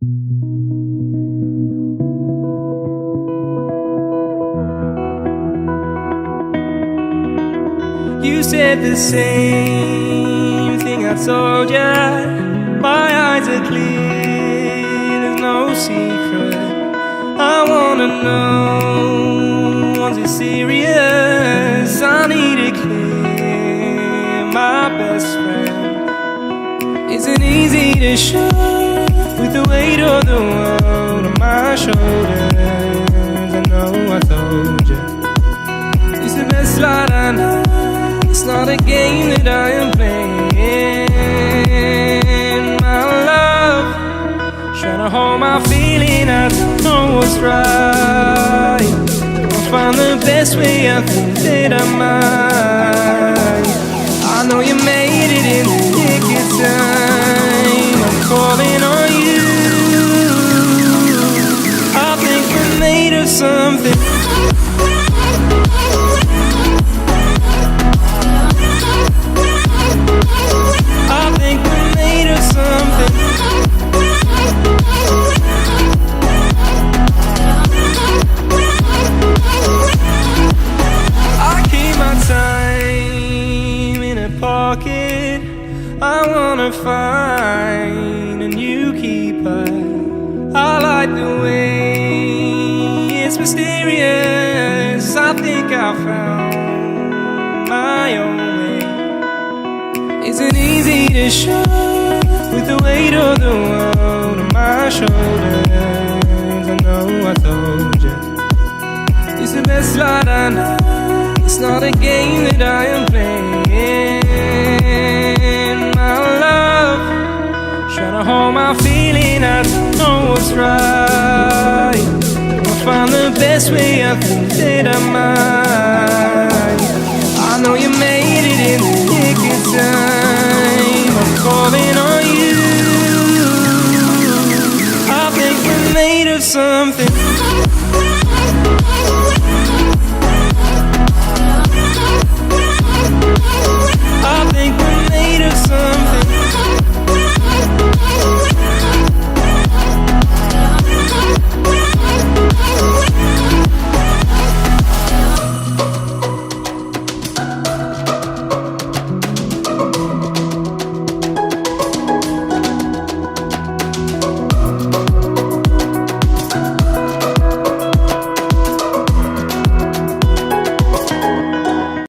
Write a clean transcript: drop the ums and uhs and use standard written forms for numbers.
You said the same thing I told ya. My eyes are clear, there's no secret. I wanna know, was it serious? I need it clear, my best friend. Isn't easy to show with the weight of the world on my shoulders. I know I told you, it's the best light I know. It's not a game that I am playing, my love. Trying to hold my feeling, I don't know what's right. I'll find the best way, I think that I might. I know you made it in the nick of time. I'm calling on you. I think we're made of something. I wanna find a new keeper. I like the way it's mysterious. I think I found my own way. Isn't easy to show with the weight of the world on my shoulders. I know I told you, it's the best light I know. It's not a game that I am playing, my love. Trying to hold my feeling, I don't know what's right. I'll find the best way, I think that I might. I know you made it in the nick of time. I'm calling on you. I think we're made of something. I think